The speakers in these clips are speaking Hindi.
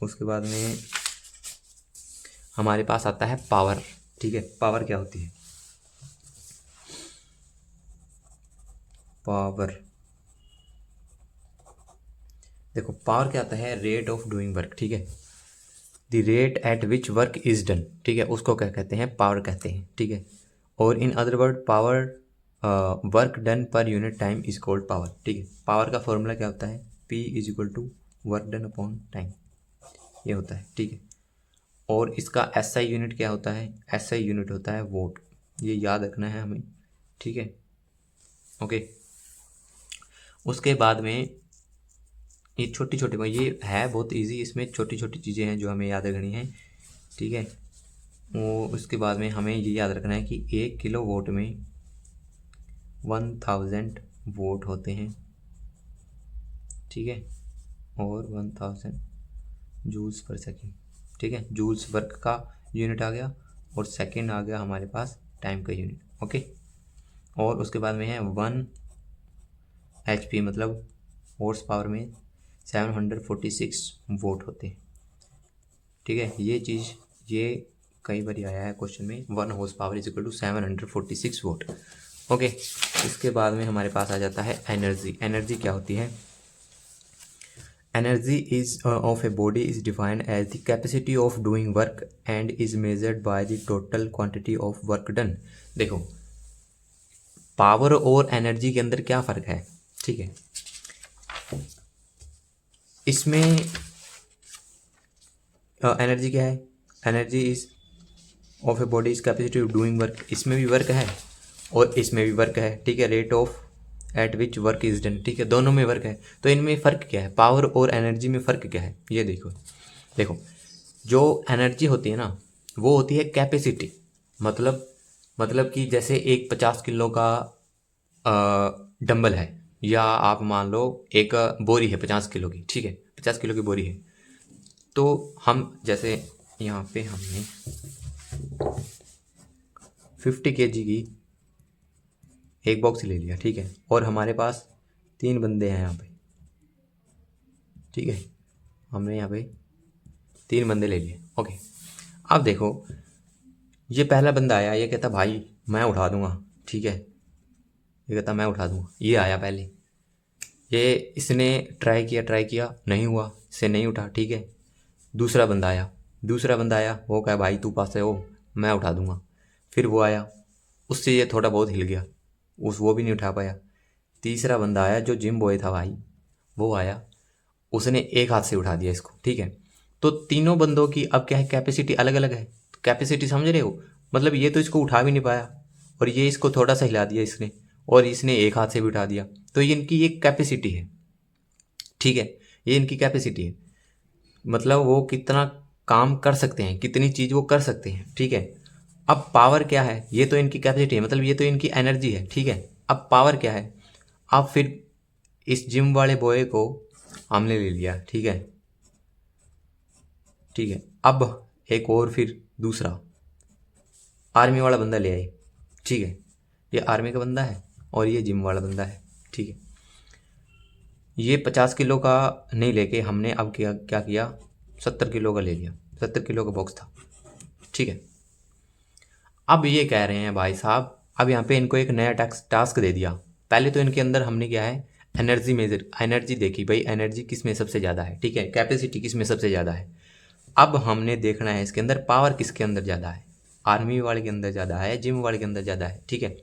उसके बाद में हमारे पास आता है पावर। ठीक है, पावर क्या होती है? पावर, देखो पावर क्या आता है? Rate of doing work. ठीक है, the rate at which work is done. ठीक है, उसको क्या कहते हैं? पावर कहते हैं। ठीक है, और in other word power, work done per unit time is called power. ठीक है, पावर का फॉर्मूला क्या होता है? P is equal to work done upon time, ये होता है। ठीक है, और इसका SI यूनिट क्या होता है? SI यूनिट होता है वोट, ये याद रखना है हमें। ठीक है, ओके। उसके बाद में ये छोटी छोटी, ये है बहुत इजी, इसमें छोटी छोटी चीज़ें हैं जो हमें याद रखनी है। ठीक है, वो उसके बाद में हमें ये याद रखना है कि 1 किलो वोट में 1000 वोट होते हैं। ठीक है, और 1000 जूल्स पर सेकेंड। ठीक है, जूल्स वर्क का यूनिट आ गया और सेकेंड आ गया हमारे पास टाइम का यूनिट। ओके, और उसके बाद में है 1 HP, मतलब हॉर्स पावर में 746 वोट होते हैं। ठीक है, ये चीज़ ये कई बार आया है क्वेश्चन में, 1 horse power is equal to 746 watt. Okay, इसके बाद में हमारे पास आ जाता है एनर्जी। एनर्जी क्या होती है? Energy is of a body is defined as the capacity of doing work and is measured by the total quantity of work done. देखो, पावर और एनर्जी के अंदर क्या फ़र्क है? ठीक है, इसमें एनर्जी क्या है? Energy is of a body is capacity of doing work, इसमें भी वर्क है और इसमें भी वर्क है। ठीक है, rate of eight which work is done. ठीक है, दोनों में वर्क है, तो इनमें फ़र्क क्या है? पावर और एनर्जी में फ़र्क क्या है? ये देखो, देखो जो एनर्जी होती है ना, वो होती है कैपेसिटी। मतलब कि जैसे एक 50 किलो का डंबल है, या आप मान लो एक बोरी है 50 किलो की। ठीक है, 50 किलो की बोरी है, तो हम जैसे यहाँ पे हमने 50 kg की एक बॉक्स ले लिया। ठीक है, और हमारे पास 3 बंदे हैं यहाँ पे। ठीक है, हमने यहाँ पे 3 बंदे ले लिए। ओके, अब देखो, ये पहला बंदा आया, ये कहता भाई मैं उठा दूंगा। ठीक है, ये कहता मैं उठा दूंगा। ये आया पहले, ये इसने ट्राई किया नहीं हुआ, इससे नहीं उठा। ठीक है, दूसरा बंदा आया, वो कहा भाई तू पास से हो, मैं उठा दूंगा। फिर वो आया, उससे ये थोड़ा बहुत हिल गया, वो भी नहीं उठा पाया। तीसरा बंदा आया जो जिम बॉय था भाई, वो आया, उसने एक हाथ से उठा दिया इसको। ठीक है, तो तीनों बंदों की अब क्या है? कैपेसिटी अलग अलग है। कैपेसिटी समझ रहे हो? मतलब ये तो इसको उठा भी नहीं पाया, और ये इसको थोड़ा सा हिला दिया इसने, और इसने एक हाथ से भी उठा दिया। तो ये इनकी एक कैपेसिटी है। ठीक है, ये इनकी कैपेसिटी है, मतलब वो कितना काम कर सकते हैं, कितनी चीज़ वो कर सकते हैं। ठीक है, अब पावर क्या है? ये तो इनकी कैपेसिटी है, मतलब ये तो इनकी एनर्जी है। ठीक है, अब पावर क्या है? अब फिर इस जिम वाले बॉय को हमने ले लिया। ठीक है, ठीक है, अब एक और फिर दूसरा आर्मी वाला बंदा ले आए। ठीक है, ये आर्मी का बंदा है और ये जिम वाला बंदा है। ठीक है, ये 50 किलो का नहीं लेके हमने अब क्या किया? 70 किलो का ले लिया, 70 किलो का बॉक्स था। ठीक है, अब ये कह रहे हैं भाई साहब, अब यहाँ पे इनको एक नया टास्क दे दिया। पहले तो इनके अंदर हमने क्या है? एनर्जी देखी भाई, एनर्जी किस में सबसे ज़्यादा है। ठीक है, कैपेसिटी किस में सबसे ज़्यादा है। अब हमने देखना है इसके अंदर पावर किसके अंदर ज़्यादा है। आर्मी वाले के अंदर ज़्यादा है, जिम वाले के अंदर ज़्यादा है। ठीक है,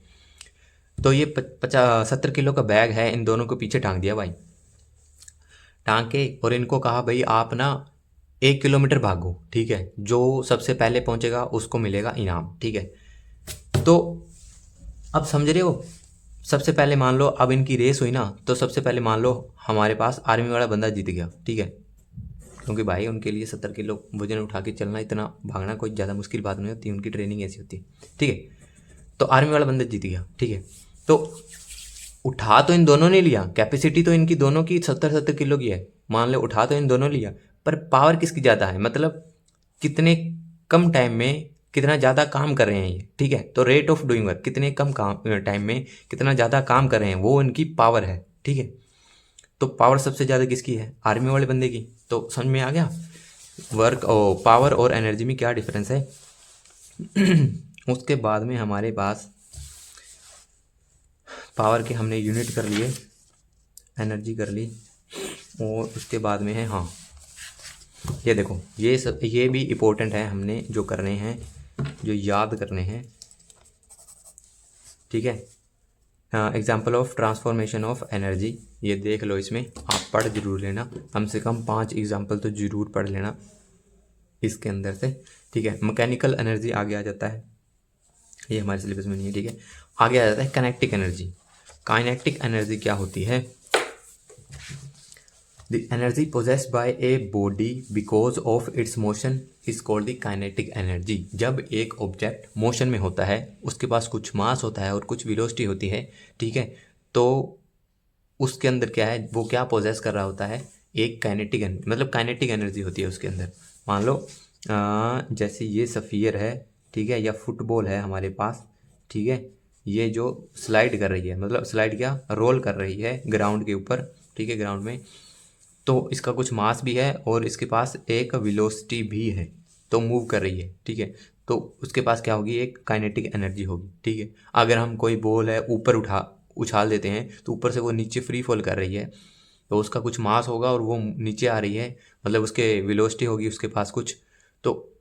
तो ये 70 किलो का बैग है, इन दोनों को पीछे टांग दिया भाई, टांग के, और इनको कहा भाई आप ना 1 किलोमीटर भागो। ठीक है, जो सबसे पहले पहुंचेगा उसको मिलेगा इनाम। ठीक है, तो अब समझ रहे हो? सबसे पहले मान लो अब इनकी रेस हुई ना, तो सबसे पहले मान लो हमारे पास आर्मी वाला बंदा जीत गया। ठीक है, क्योंकि भाई उनके लिए 70 किलो वजन उठा के चलना, इतना भागना कोई ज़्यादा मुश्किल बात नहीं होती, उनकी ट्रेनिंग ऐसी होती है। ठीक है, तो आर्मी वाला बंदा जीत गया। ठीक है, तो उठा तो इन दोनों ने लिया, कैपेसिटी तो इनकी दोनों की 70 किलो की है, मान लो उठा तो इन दोनों लिया, पर पावर किसकी ज़्यादा है? मतलब कितने कम टाइम में कितना ज़्यादा काम कर रहे हैं ये। ठीक है, तो रेट ऑफ डूइंग वर्क, कितने कम काम टाइम में कितना ज़्यादा काम कर रहे हैं, वो इनकी पावर है। ठीक है, तो पावर सबसे ज़्यादा किसकी है? आर्मी वाले बंदे की। तो समझ में आ गया? वर्क और पावर और एनर्जी में क्या डिफरेंस है। उसके बाद में हमारे पास पावर के हमने यूनिट कर लिए, एनर्जी कर ली, और उसके बाद में है हाँ ये देखो ये सब ये भी इम्पोर्टेंट है, हमने जो करने हैं, जो याद करने हैं, ठीक है। Example of transformation of energy, ये देख लो, इसमें आप पढ़ जरूर लेना, कम से कम 5 एग्जाम्पल तो जरूर पढ़ लेना इसके अंदर से, ठीक है। मैकेनिकल एनर्जी आगे आ जाता है, ये हमारे सिलेबस में नहीं है, ठीक है। आगे आ जाता है काइनेटिक एनर्जी। काइनेटिक एनर्जी क्या होती है। The energy possessed by a body because of it's motion is called the kinetic energy. जब एक ऑब्जेक्ट मोशन में होता है, उसके पास कुछ मास होता है और कुछ वेलोसिटी होती है, ठीक है, तो उसके अंदर क्या है, वो क्या पोजेस कर रहा होता है, एक काइनेटिक मतलब काइनेटिक एनर्जी होती है उसके अंदर। मान लो जैसे ये सफ़ियर है, ठीक है, या फुटबॉल है हमारे पास, ठीक है, ये जो स्लाइड कर रही है, मतलब स्लाइड क्या, रोल कर रही है ग्राउंड के ऊपर, ठीक है, ग्राउंड में, तो इसका कुछ मास भी है और इसके पास एक वेलोसिटी भी है, तो मूव कर रही है, ठीक है, तो उसके पास क्या होगी, एक काइनेटिक एनर्जी होगी, ठीक है। अगर हम कोई बॉल है ऊपर उछाल देते हैं तो ऊपर से वो नीचे फ्री फॉल कर रही है, तो उसका कुछ मास होगा और वो नीचे आ रही है, मतलब उसके वेलोसिटी होगी उसके पास कुछ, तो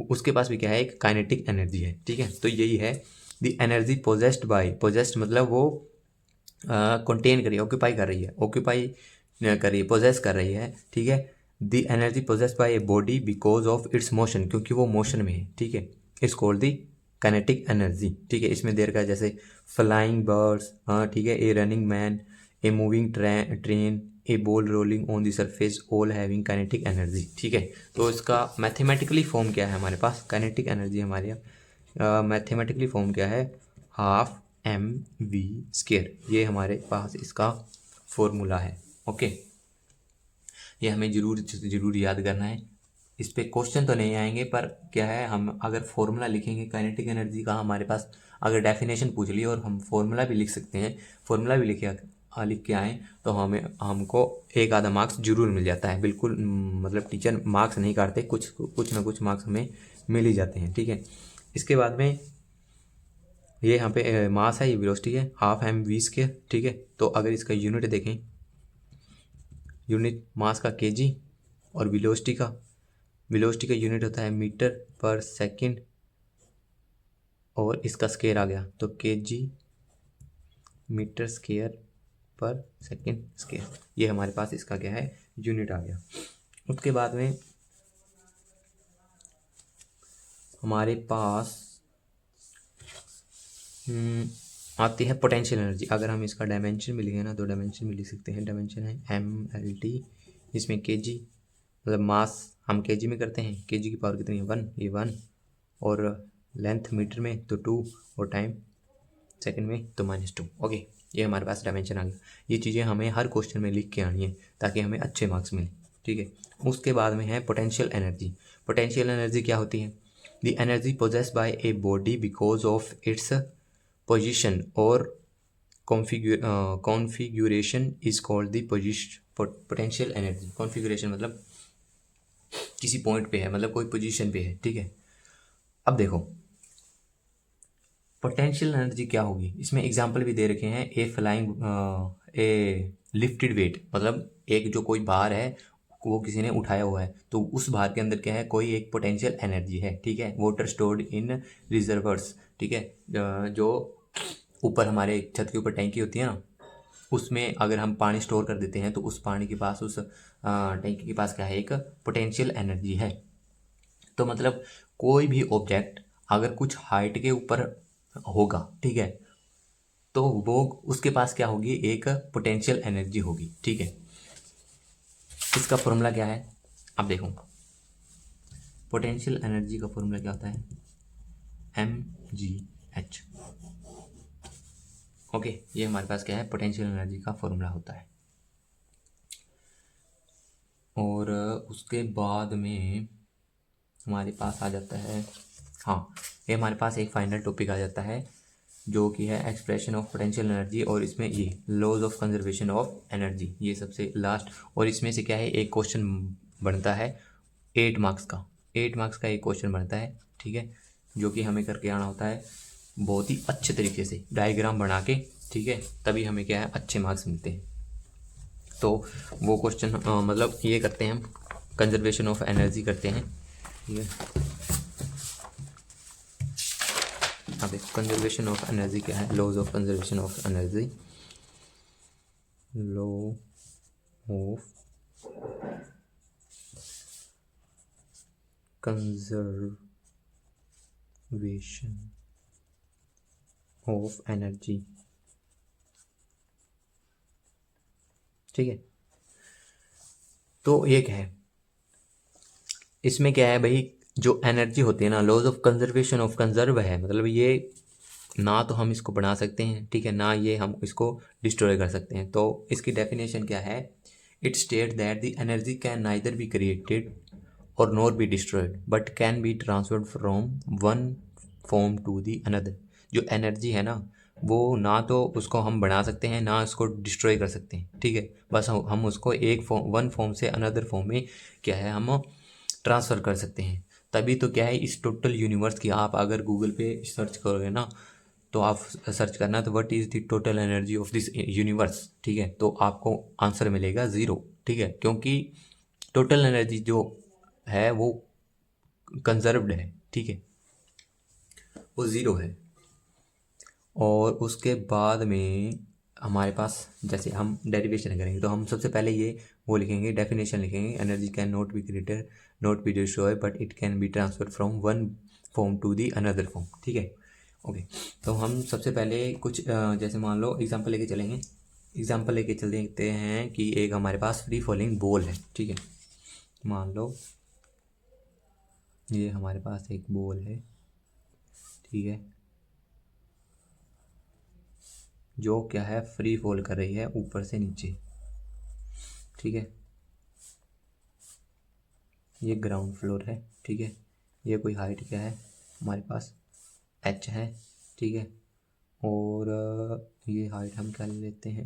उसके पास भी क्या है, एक काइनेटिक एनर्जी है, ठीक है। तो यही है the energy possessed by, possessed मतलब वो कंटेन कर रही है, ऑक्यूपाई कर रही है, ऑक्यूपाई कर रही है, पोजेस कर रही है, ठीक है। The energy possessed by a body because of it's motion, क्योंकि वो मोशन में है, ठीक है, it's called the kinetic energy, ठीक है। इसमें देर का जैसे फ्लाइंग बर्ड्स, हाँ ठीक है, a running man, a moving train, a ball rolling on the surface, all having kinetic energy, ठीक है। तो इसका मैथमेटिकली फॉर्म क्या है हमारे पास, काइनेटिक एनर्जी हमारे यहाँ मैथमेटिकली फॉर्म क्या है, हाफ एम वी स्क्वायर, ये हमारे पास इसका फॉर्मूला है, ओके। ये हमें जरूर याद करना है। इस पे क्वेश्चन तो नहीं आएंगे, पर क्या है, हम अगर फॉर्मूला लिखेंगे काइनेटिक एनर्जी का, हमारे पास अगर डेफिनेशन पूछ ली और हम फॉर्मूला भी लिख सकते हैं, फॉर्मूला भी लिख के आएँ, तो हमको एक आधा मार्क्स जरूर मिल जाता है, बिल्कुल मतलब टीचर मार्क्स नहीं काटते, कुछ ना कुछ मार्क्स हमें मिल ही जाते हैं, ठीक है। इसके बाद में ये यहाँ पे मास है, ये वेलोसिटी है, हाफ एम वी स्क्वायर, ठीक है। तो अगर इसका यूनिट देखें, यूनिट मास का केजी, और वेलोसिटी का यूनिट होता है मीटर पर सेकंड, और इसका स्क्वायर आ गया तो केजी मीटर स्क्वायर पर सेकंड स्क्वायर, ये हमारे पास इसका क्या है, यूनिट आ गया। उसके बाद में हमारे पास आती है पोटेंशियल एनर्जी। अगर हम इसका डायमेंशन भी लिखें ना, तो डायमेंशन भी लिख सकते हैं, डायमेंशन है MLT, इसमें केजी मतलब मास हम केजी में करते हैं, केजी की पावर कितनी है, 1, ये 1, और लेंथ मीटर में तो 2, और टाइम सेकंड में तो -2, ओके। ये हमारे पास डायमेंशन आ गया। ये चीज़ें हमें हर क्वेश्चन में लिख के आनी है ताकि हमें अच्छे मार्क्स मिले, ठीक है। उसके बाद में है पोटेंशियल एनर्जी। पोटेंशियल एनर्जी क्या होती है, the energy possess by a body because of its position और configuration is called the potential energy. Configuration मतलब किसी पॉइंट पे है, मतलब कोई पोजीशन पे है, ठीक है। अब देखो पोटेंशियल एनर्जी क्या होगी, इसमें एग्जांपल भी दे रखे हैं, ए लिफ्टेड वेट, मतलब एक जो कोई भार है वो किसी ने उठाया हुआ है, तो उस भार के अंदर क्या है, कोई एक पोटेंशियल एनर्जी है, ठीक है। वाटर स्टोर्ड इन रिजर्वर्स, ठीक है, जो ऊपर हमारे छत के ऊपर टैंकी होती है ना, उसमें अगर हम पानी स्टोर कर देते हैं, तो उस पानी के पास, उस टैंकी के पास क्या है, एक पोटेंशियल एनर्जी है। तो मतलब कोई भी ऑब्जेक्ट अगर कुछ हाइट के ऊपर होगा, ठीक है, तो वो उसके पास क्या होगी, एक पोटेंशियल एनर्जी होगी, ठीक है। इसका फॉर्मूला क्या है, अब देखो पोटेंशियल एनर्जी का फॉर्मूला क्या होता है, mgh, ओके। ये हमारे पास क्या है, पोटेंशियल एनर्जी का फॉर्मूला होता है। और उसके बाद में हमारे पास आ जाता है, हाँ, ये हमारे पास एक फाइनल टॉपिक आ जाता है जो कि है एक्सप्रेशन ऑफ पोटेंशियल एनर्जी, और इसमें ये laws of conservation of energy, ये सबसे लास्ट। और इसमें से क्या है, एक क्वेश्चन बनता है 8 मार्क्स का एक क्वेश्चन बनता है, ठीक है, जो कि हमें करके आना होता है बहुत ही अच्छे तरीके से डायग्राम बना के, ठीक है, तभी हमें क्या है अच्छे मार्क्स मिलते हैं। तो वो क्वेश्चन मतलब ये करते हैं हम, कंजर्वेशन ऑफ एनर्जी करते हैं, ठीक है। अब कंजर्वेशन ऑफ एनर्जी क्या है, laws of conservation of energy, law of conservation of energy, ठीक है। तो ये क्या है, इसमें क्या है भाई, जो एनर्जी होती है ना, laws of conservation of, conserve है मतलब ये ना तो हम इसको बढ़ा सकते हैं, ठीक है, ना ये हम इसको डिस्ट्रॉय कर सकते हैं। तो इसकी डेफिनेशन क्या है, it state that the energy can neither be created और nor be destroyed but can be transferred from one form to the another. जो एनर्जी है ना, वो ना तो उसको हम बढ़ा सकते हैं ना उसको डिस्ट्रॉय कर सकते हैं, ठीक है, बस हम उसको एक फॉर्म, वन फॉर्म से अनदर फॉर्म में क्या है हम ट्रांसफ़र कर सकते हैं। तभी तो क्या है, इस टोटल यूनिवर्स की आप अगर गूगल पे सर्च करोगे ना, तो आप सर्च करना तो what is the total energy of this universe, ठीक है, तो आपको आंसर मिलेगा 0, ठीक है, क्योंकि टोटल एनर्जी जो है वो कंजर्व्ड है, ठीक है, वो 0 है। और उसके बाद में हमारे पास जैसे हम डेरिवेशन करेंगे तो हम सबसे पहले ये वो लिखेंगे, डेफिनेशन लिखेंगे, energy can not be created not be destroy but it can be transfer from one form to the another form, ठीक है। ओके, तो हम सबसे पहले कुछ जैसे मान लो एग्जांपल लेके चलेंगे, एग्जांपल लेके चल देखते हैं कि एक हमारे पास फ्री फॉलिंग बॉल है, ठीक है, मान लो ये हमारे पास एक बॉल है, ठीक है, जो क्या है फ्री फॉल कर रही है ऊपर से नीचे, ठीक है, ये ग्राउंड फ्लोर है, ठीक है, ये कोई हाइट क्या है हमारे पास h है, ठीक है, और ये हाइट हम क्या ले लेते हैं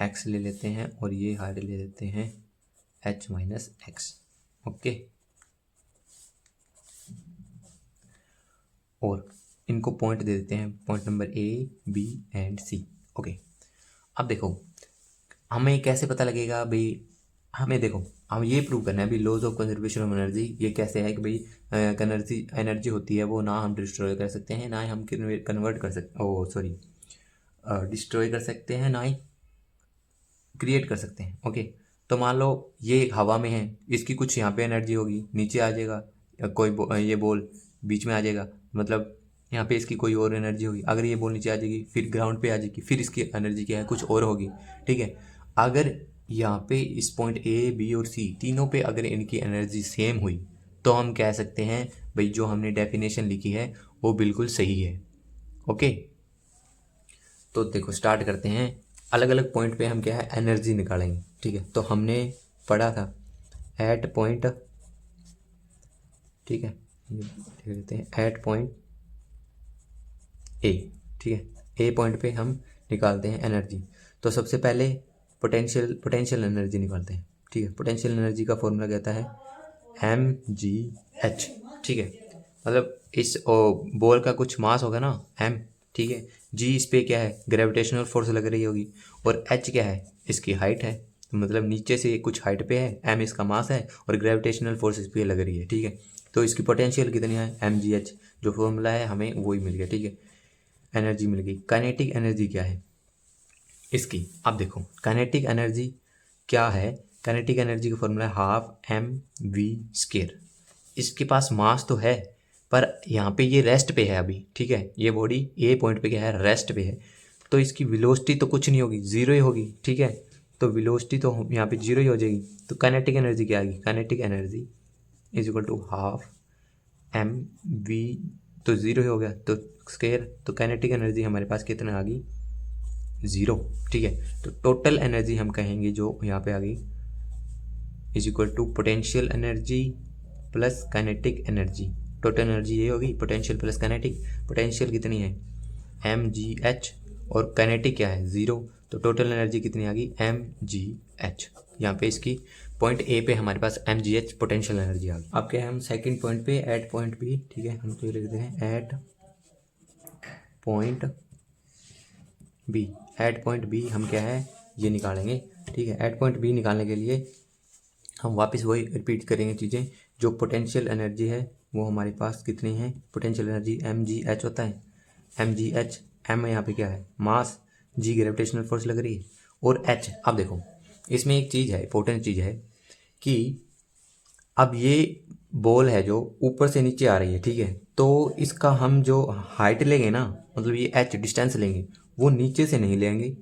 x ले लेते हैं, और ये हाइट ले लेते हैं h माइनस एक्स, ओके। और इनको पॉइंट दे देते हैं, point number A B and C, okay. अब देखो हमें कैसे पता लगेगा भाई, हमें देखो हम ये प्रूव करना है भाई laws of conservation of energy, ये कैसे है कि भाई एनर्जी होती है वो ना हम डिस्ट्रॉय कर सकते हैं ना ही हम कन्वर्ट कर सकते, ओ सॉरी, डिस्ट्रॉय कर सकते हैं ना ही क्रिएट कर सकते हैं, ओके। तो मान लो ये हवा में है, इसकी कुछ यहाँ पे एनर्जी होगी, नीचे आ जाएगा, ये बॉल बीच में आ जाएगा, मतलब यहाँ पे इसकी कोई और एनर्जी होगी, अगर ये बॉल नीचे आ जाएगी फिर ग्राउंड पे आ जाएगी, फिर इसकी एनर्जी क्या है कुछ और होगी, ठीक है। अगर यहाँ पे इस पॉइंट ए बी और सी तीनों पे अगर इनकी एनर्जी सेम हुई तो हम कह सकते हैं भाई जो हमने डेफिनेशन लिखी है वो बिल्कुल सही है, ओके। तो देखो स्टार्ट करते हैं, अलग अलग पॉइंट पे हम क्या है एनर्जी निकालेंगे, ठीक है। तो हमने पढ़ा था एट पॉइंट, ठीक है, ये लिख देते हैं एट पॉइंट ए, ठीक है, ए पॉइंट पे हम निकालते हैं एनर्जी। तो सबसे पहले पोटेंशियल एनर्जी निकालते हैं, ठीक है। पोटेंशियल एनर्जी का फॉर्मूला कहता है mgh, ठीक है, मतलब इस बॉल का कुछ मास होगा ना m, ठीक है, g इस पे क्या है ग्रेविटेशनल फोर्स लग रही होगी, और h क्या है इसकी हाइट है, तो मतलब नीचे से कुछ हाइट पे है, m इसका मास है और ग्रेविटेशनल फोर्स इस पे लग रही है, ठीक है। तो इसकी पोटेंशियल कितनी है mgh, जो फॉर्मूला है हमें वही मिल गया, ठीक है, एनर्जी मिल गई। काइनेटिक एनर्जी क्या है इसकी, अब देखो काइनेटिक एनर्जी क्या है, काइनेटिक एनर्जी का फॉर्मूला है हाफ एम वी स्क्वायर। इसके पास मास तो है पर यहाँ पे ये रेस्ट पे है अभी, ठीक है, ये बॉडी ए पॉइंट पे क्या है रेस्ट पे है, तो इसकी वेलोसिटी तो कुछ नहीं होगी, जीरो ही होगी, ठीक है। तो वेलोसिटी तो यहाँ पे जीरो ही हो जाएगी, तो काइनेटिक एनर्जी क्या आएगी, kinetic energy is equal to half m v, तो ज़ीरो ही हो गया तो स्क्वायर, तो काइनेटिक एनर्जी हमारे पास कितना आ गई 0, ठीक है। तो टोटल एनर्जी हम कहेंगे जो यहाँ पे आ गई is equal to potential energy plus kinetic energy, total energy ये होगी पोटेंशियल प्लस काइनेटिक, पोटेंशियल कितनी है mgh और काइनेटिक क्या है 0, तो टोटल एनर्जी कितनी आ गई mgh, यहाँ पे इसकी पॉइंट ए पे हमारे पास mgh पोटेंशियल एनर्जी आ गई। अब क्या है, हम सेकंड पॉइंट पे एट पॉइंट बी, ठीक है, हम तो लिख देते हैं at point B. At point B हम क्या है ये निकालेंगे, ठीक है। एट पॉइंट बी निकालने के लिए हम वापस वही रिपीट करेंगे चीज़ें। जो पोटेंशियल एनर्जी है वो हमारे पास कितनी है, पोटेंशियल एनर्जी mgh होता है। mgh, m यहाँ पे क्या है मास, g ग्रेविटेशनल फोर्स लग रही है, और h। अब देखो इसमें एक चीज़ है, इंपॉर्टेंट चीज़ है कि अब ये बॉल है जो ऊपर से नीचे आ रही है, ठीक है, तो इसका हम जो हाइट लेंगे ना, मतलब ये h डिस्टेंस लेंगे, वो नीचे से नहीं लेंगे,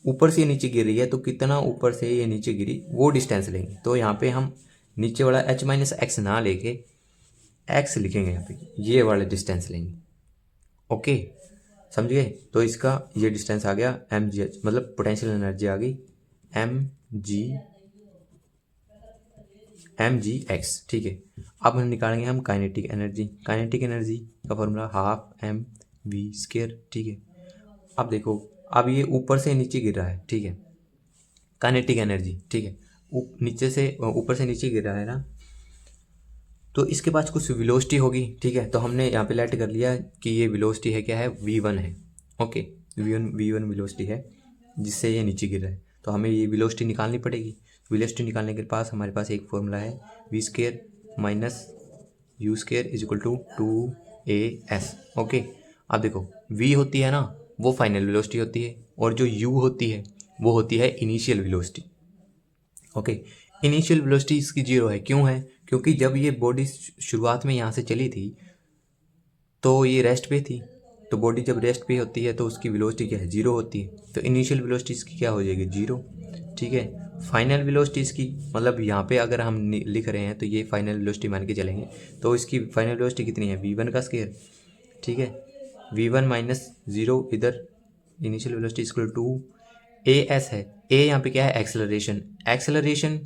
ऊपर से नीचे गिर रही है तो कितना ऊपर से ये नीचे गिरी वो डिस्टेंस लेंगे। तो यहाँ पे हम नीचे वाला h माइनस एक्स ना लेके x लिखेंगे, यहाँ पे ये वाला डिस्टेंस लेंगे। ओके, समझ गए। तो इसका ये डिस्टेंस आ गया mgh, मतलब पोटेंशियल एनर्जी आ गई mgx, ठीक है। अब हम निकालेंगे हम काइनेटिक एनर्जी। काइनेटिक एनर्जी का formula half m v square, ठीक है। अब देखो अब ये ऊपर से नीचे गिर रहा है, ठीक है, काइनेटिक एनर्जी, ठीक है, नीचे से ऊपर से नीचे गिर रहा है ना, तो इसके पास कुछ वेलोसिटी होगी, ठीक है। तो हमने यहाँ पे लेट कर लिया कि ये वेलोसिटी है, क्या है, v1 है। ओके, v1 वेलोसिटी है जिससे ये नीचे गिर रहा है, तो हमें ये वेलोसिटी निकालनी पड़ेगी। वेलोसिटी निकालने के पास हमारे पास एक फॉर्मूला है v square minus u square is equal to 2as। Okay, अब देखो v होती है ना वो फाइनल वेलोसिटी होती है, और जो u होती है वो होती है initial velocity. Okay, initial velocity इसकी जीरो है, क्यों है, क्योंकि जब ये बॉडी शुरुआत में यहाँ से चली थी तो ये रेस्ट पे थी, तो बॉडी जब रेस्ट पे होती है तो उसकी वेलोसिटी क्या है, जीरो होती है, तो इनिशियल वेलोसिटी इसकी क्या हो जाएगी, जीरो, ठीक है। फाइनल वेलोसिटी इसकी, मतलब यहाँ पे अगर हम लिख रहे हैं तो ये फाइनल वेलोसिटी मान के चलेंगे, तो इसकी फाइनल वेलोसिटी कितनी है, v1 का स्क्वायर, ठीक है, v1 माइनस जीरो, इधर initial velocity equal to as है। a यहाँ पे क्या है, एक्सेलरेशन। एक्सेलरेशन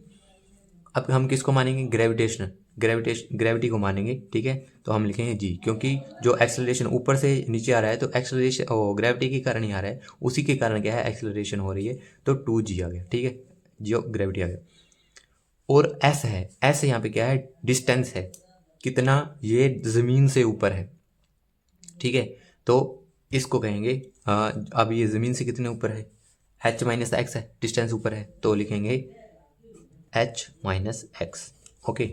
अब हम किसको मानेंगे, ग्रेविटी को मानेंगे, ठीक है। तो हम लिखेंगे जी, क्योंकि जो एक्सेलरेशन ऊपर से नीचे आ रहा है तो एक्सेलरेशन ग्रेविटी के कारण ही आ रहा है, उसी के कारण क्या है एक्सेलरेशन हो रही है, तो 2g आ गया, ठीक है, जो ग्रेविटी आ गया। और s है, s यहाँ पे क्या है, डिस्टेंस है, कितना, ये ज़मीन से ऊपर है, ठीक है। तो इसको कहेंगे अब ये ज़मीन से कितने ऊपर है, h माइनस एक्स है, डिस्टेंस ऊपर है, तो लिखेंगे h माइनस एक्स। ओके,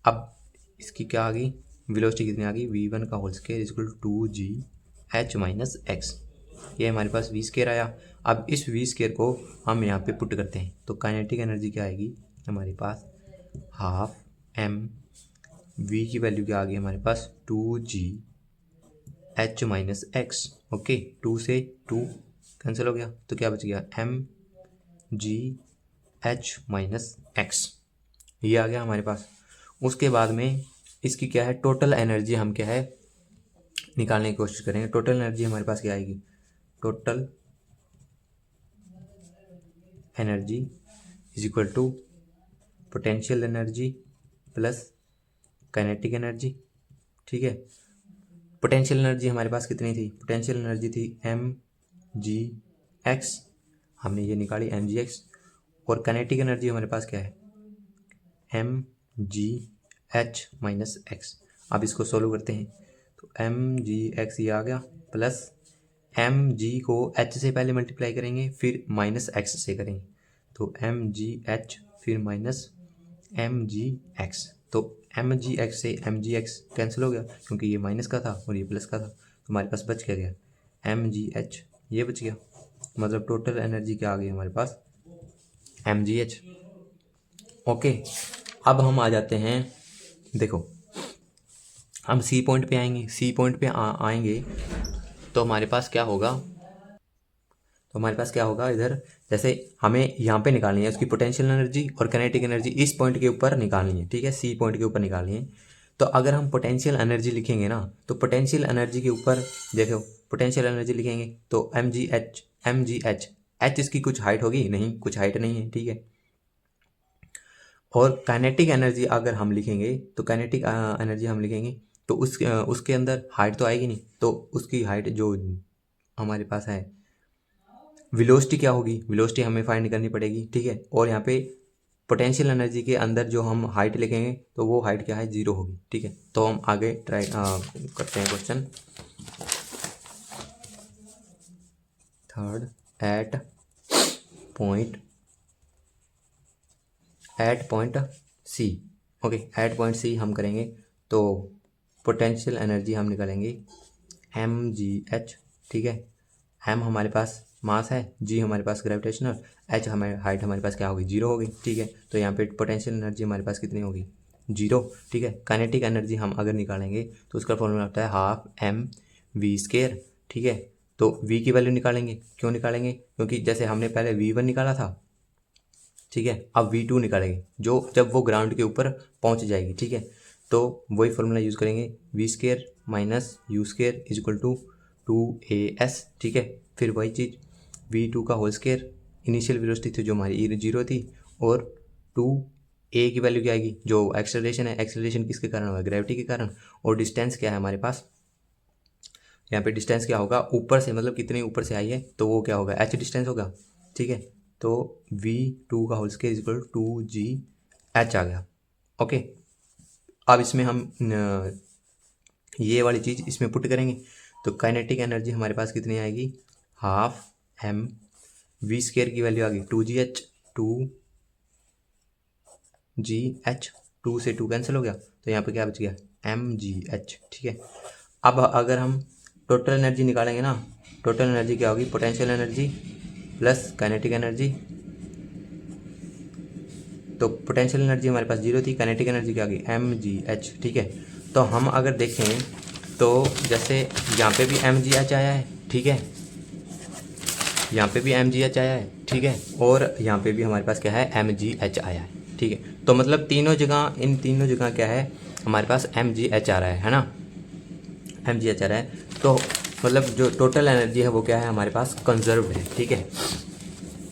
अब इसकी क्या आ गई, वेलोसिटी कितनी आ गई, v1 का whole square is equal to 2g h minus x. ये हमारे पास v स्क्वायर आया। अब इस v स्क्वायर को हम यहाँ पे पुट करते हैं, तो काइनेटिक एनर्जी क्या आएगी हमारे पास, हाफ m, v की वैल्यू क्या आ गई हमारे पास 2g h minus x. Okay, 2 से 2 कैंसिल हो गया, तो क्या बच गया mgh माइनस एक्स, ये आ गया हमारे पास। उसके बाद में इसकी क्या है, टोटल एनर्जी हम क्या है निकालने की कोशिश करेंगे। टोटल एनर्जी हमारे पास क्या आएगी, total energy is equal to potential energy plus kinetic energy, ठीक है। पोटेंशियल एनर्जी हमारे पास कितनी थी, पोटेंशियल एनर्जी थी mgx, हमने ये निकाली mgx, और काइनेटिक एनर्जी हमारे पास क्या है mgh माइनस एक्स। अब इसको सोल्व करते हैं, तो mgx ये आ गया, प्लस mg को h से पहले मल्टीप्लाई करेंगे फिर माइनस x से करेंगे, तो mgh फिर माइनस mgx, तो mgx से mgx कैंसिल हो गया क्योंकि ये माइनस का था और ये प्लस का था, तो हमारे पास बच क्या गया mgh, ये बच गया, मतलब टोटल एनर्जी क्या आ गई हमारे पास mgh। ओके, अब हम आ जाते हैं, देखो हम सी पॉइंट पे आएंगे, सी पॉइंट पे आएंगे तो हमारे पास क्या होगा, तो हमारे पास क्या होगा, इधर जैसे हमें यहाँ पे निकालनी है उसकी पोटेंशियल एनर्जी और काइनेटिक एनर्जी इस पॉइंट के ऊपर निकालनी है, ठीक है, सी पॉइंट के ऊपर निकालनी है। तो अगर हम पोटेंशियल एनर्जी लिखेंगे ना, तो पोटेंशियल एनर्जी के ऊपर देखो पोटेंशियल एनर्जी लिखेंगे तो mgh h इसकी कुछ हाइट होगी, नहीं कुछ हाइट नहीं है, ठीक है। और काइनेटिक एनर्जी अगर हम लिखेंगे तो काइनेटिक एनर्जी हम लिखेंगे तो उसके अंदर हाइट तो आएगी नहीं, तो उसकी हाइट जो हमारे पास है वेलोसिटी क्या होगी, वेलोसिटी हमें फाइंड करनी पड़ेगी, ठीक है। और यहाँ पे पोटेंशियल एनर्जी के अंदर जो हम हाइट लिखेंगे तो वो हाइट क्या है, 0 होगी। ठीक है, तो हम आगे ट्राई करते हैं question. Third, at point C. Okay, at point C हम करेंगे तो पोटेंशियल एनर्जी हम निकालेंगे mgh। ठीक है, m हमारे पास मास है, g हमारे पास ग्रेविटेशनल, h हमारे हाइट हमारे पास क्या होगी, 0 होगी। ठीक है, तो यहाँ पे पोटेंशियल एनर्जी हमारे पास कितनी होगी, 0। ठीक है, काइनेटिक एनर्जी हम अगर निकालेंगे तो उसका फॉर्मूला होता है हाफ एम वी स्केयर। ठीक है, तो v की वैल्यू निकालेंगे। क्यों निकालेंगे, क्योंकि जैसे हमने पहले v1 निकाला था, ठीक है, अब v2 निकालेंगे जो जब वो ग्राउंड के ऊपर पहुंच जाएगी। ठीक है, तो वही फॉर्मूला यूज़ करेंगे, v square minus u square is equal to 2as। ठीक है, फिर वही चीज़ v2 का होल स्केयर, इनिशियल वेलोसिटी थी जो हमारी 0 थी, और 2a की वैल्यू क्या आएगी, जो एक्सेलरेशन है, एक्सेलरेशन किसके कारण होगा, ग्रेविटी के कारण, और डिस्टेंस क्या है हमारे पास, यहाँ पे डिस्टेंस क्या होगा, ऊपर से, मतलब कितने ऊपर से आई है तो वो क्या होगा, h डिस्टेंस होगा। ठीक है, तो v2 का होल स्केयर इक्वल 2gh आ गया। ओके, अब इसमें हम ये वाली चीज़ इसमें पुट करेंगे तो काइनेटिक एनर्जी हमारे पास कितनी आएगी, हाफ एम वी स्केयर की वैल्यू आ गई 2gh, 2gh, 2 से 2 कैंसिल हो गया, तो यहाँ पे क्या बच गया, mgh। ठीक है, अब अगर हम टोटल एनर्जी निकालेंगे ना, टोटल एनर्जी क्या होगी, potential energy plus kinetic energy. तो पोटेंशियल एनर्जी हमारे पास 0 थी, काइनेटिक एनर्जी क्या आ गई, mgh। ठीक है, तो हम अगर देखें तो जैसे यहाँ पे भी mgh आया है। ठीक है, यहाँ पे भी mgh आया है। ठीक है, और यहाँ पे भी हमारे पास क्या है, mgh आया है। ठीक है, तो मतलब तीनों जगह, इन तीनों जगह क्या है, हमारे पास mgh आ रहा है ना, mgh आ रहा है। तो मतलब जो टोटल एनर्जी है वो क्या है, हमारे पास कंजर्व्ड है। ठीक है,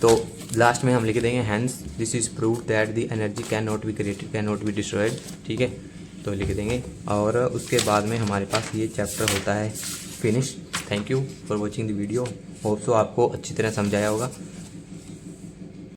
तो लास्ट में हम लिख देंगे hence this is prove that the energy can not be created, can not be destroyed. ठीक है, तो लिख देंगे, और उसके बाद में हमारे पास ये चैप्टर होता है finish. Thank you for watching the video, hope so आपको अच्छी तरह समझाया होगा।